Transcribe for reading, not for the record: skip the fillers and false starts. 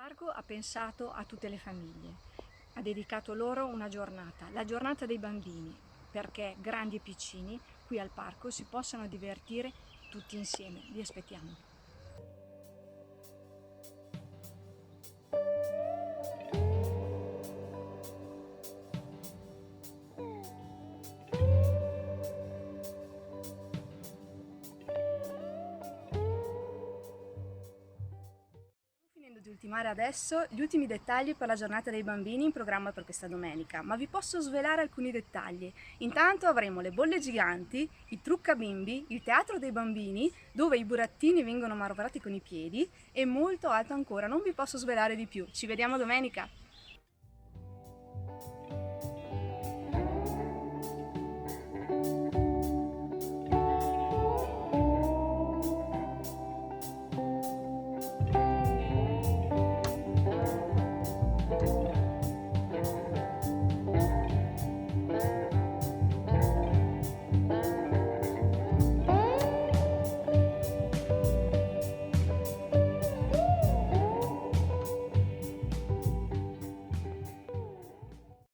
Parco ha pensato a tutte le famiglie, ha dedicato loro una giornata, la giornata dei bambini, perché grandi e piccini qui al parco si possano divertire tutti insieme. Vi aspettiamo. Finendo di ultimare adesso gli ultimi dettagli per la giornata dei bambini in programma per questa domenica, ma vi posso svelare alcuni dettagli. Intanto avremo le bolle giganti, i trucca bimbi, il teatro dei bambini, dove i burattini vengono manovrati con i piedi e molto altro ancora. Non vi posso svelare di più. Ci vediamo domenica!